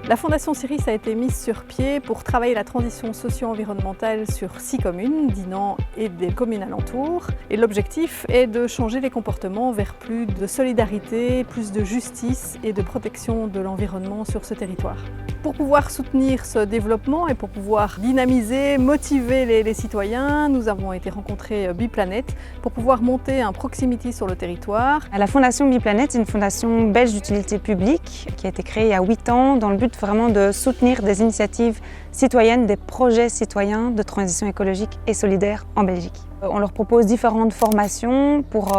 La Fondation Ciris a été mise sur pied pour travailler la transition socio-environnementale sur 6 communes, Dinan et des communes alentours. Et l'objectif est de changer les comportements vers plus de solidarité, plus de justice et de protection de l'environnement sur ce territoire. Pour pouvoir soutenir ce développement et pour pouvoir dynamiser, motiver les citoyens, nous avons été rencontrer Biplanet pour pouvoir monter un proximity sur le territoire. La Fondation Biplanet est une fondation belge d'utilité publique qui a été créée il y a 8 ans dans le but vraiment de soutenir des initiatives citoyennes, des projets citoyens de transition écologique et solidaire en Belgique. On leur propose différentes formations pour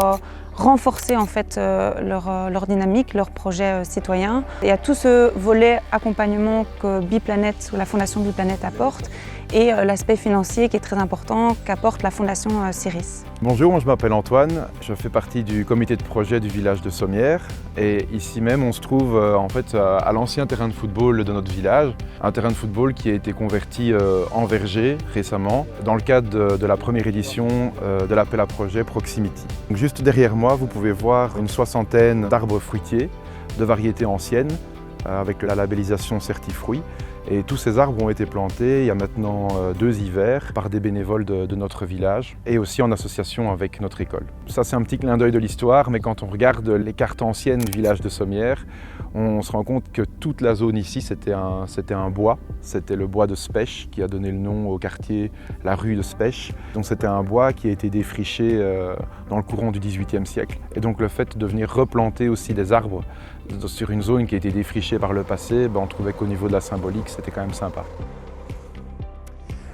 renforcer en fait leur dynamique, leurs projets citoyens. Il y a tout ce volet accompagnement que Biplanet ou la Fondation Biplanet apporte et l'aspect financier qui est très important qu'apporte la Fondation Ciris. Bonjour, je m'appelle Antoine, je fais partie du comité de projet du village de Sommières et ici même on se trouve en fait à l'ancien terrain de football de notre village, un terrain de football qui a été converti en verger récemment dans le cadre de la première édition de l'appel à projet Proximity. Donc, juste derrière moi, vous pouvez voir une 60aine d'arbres fruitiers de variétés anciennes avec la labellisation Certifruit. Et tous ces arbres ont été plantés il y a maintenant 2 hivers par des bénévoles de notre village et aussi en association avec notre école. Ça c'est un petit clin d'œil de l'histoire, mais quand on regarde les cartes anciennes du village de Sommières, on se rend compte que toute la zone ici c'était un bois. C'était le bois de Spech qui a donné le nom au quartier, la rue de Spech. Donc c'était un bois qui a été défriché dans le courant du XVIIIe siècle. Et donc le fait de venir replanter aussi des arbres sur une zone qui a été défrichée par le passé, on trouvait qu'au niveau de la symbolique, c'était quand même sympa.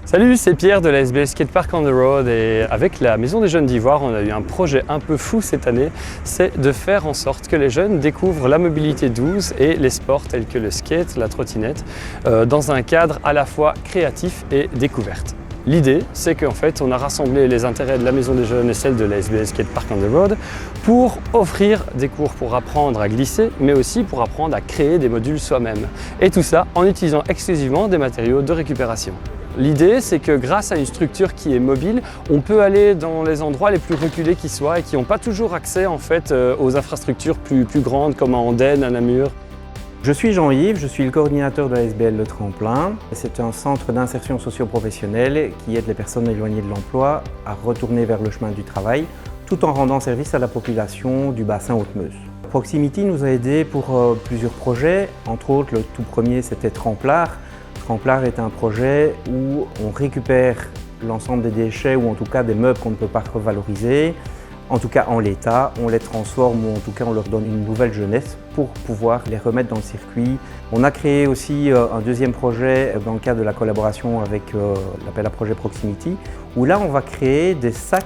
Salut, c'est Pierre de la SBS Skatepark on the Road et avec la Maison des Jeunes d'Ivoire, on a eu un projet un peu fou cette année, c'est de faire en sorte que les jeunes découvrent la mobilité douce et les sports tels que le skate, la trottinette, dans un cadre à la fois créatif et découverte. L'idée, c'est qu'en fait, on a rassemblé les intérêts de la Maison des Jeunes et celle de la SBS Skatepark on the Road pour offrir des cours pour apprendre à glisser, mais aussi pour apprendre à créer des modules soi-même. Et tout ça en utilisant exclusivement des matériaux de récupération. L'idée, c'est que grâce à une structure qui est mobile, on peut aller dans les endroits les plus reculés qui soient et qui n'ont pas toujours accès en fait, aux infrastructures plus grandes comme à Andenne, à Namur. Je suis Jean-Yves, je suis le coordinateur de la SBL Le Tremplin. C'est un centre d'insertion socio-professionnelle qui aide les personnes éloignées de l'emploi à retourner vers le chemin du travail tout en rendant service à la population du bassin Haute-Meuse. Proximity nous a aidés pour plusieurs projets, entre autres le tout premier c'était Tremplard. Tremplard est un projet où on récupère l'ensemble des déchets ou en tout cas des meubles qu'on ne peut pas revaloriser. En tout cas en l'état, on les transforme ou en tout cas on leur donne une nouvelle jeunesse pour pouvoir les remettre dans le circuit. On a créé aussi un deuxième projet dans le cadre de la collaboration avec l'appel à projet Proximity, où là on va créer des sacs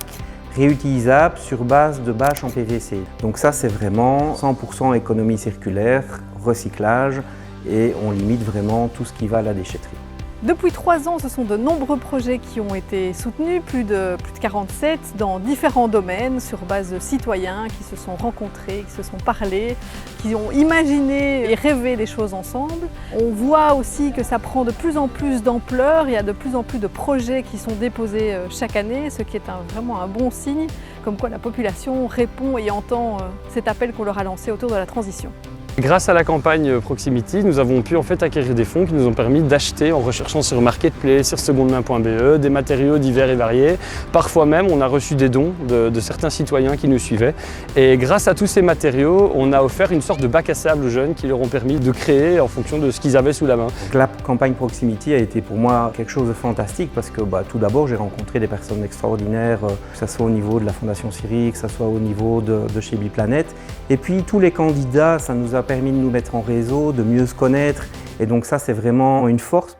réutilisables sur base de bâches en PVC. Donc ça c'est vraiment 100% économie circulaire, recyclage et on limite vraiment tout ce qui va à la déchetterie. Depuis 3 ans, ce sont de nombreux projets qui ont été soutenus, plus de 47 dans différents domaines, sur base de citoyens qui se sont rencontrés, qui se sont parlé, qui ont imaginé et rêvé des choses ensemble. On voit aussi que ça prend de plus en plus d'ampleur, il y a de plus en plus de projets qui sont déposés chaque année, ce qui est vraiment un bon signe, comme quoi la population répond et entend cet appel qu'on leur a lancé autour de la transition. Grâce à la campagne Proximity, nous avons pu en fait acquérir des fonds qui nous ont permis d'acheter en recherchant sur Marketplace, sur secondemain.be, des matériaux divers et variés. Parfois même, on a reçu des dons de certains citoyens qui nous suivaient. Et grâce à tous ces matériaux, on a offert une sorte de bac à sable aux jeunes qui leur ont permis de créer en fonction de ce qu'ils avaient sous la main. Donc, la campagne Proximity a été pour moi quelque chose de fantastique parce que tout d'abord, j'ai rencontré des personnes extraordinaires, que ce soit au niveau de la Fondation Ciris, que ce soit au niveau de chez Biplanet. Et puis tous les candidats, ça nous a permis de nous mettre en réseau, de mieux se connaître et donc ça c'est vraiment une force.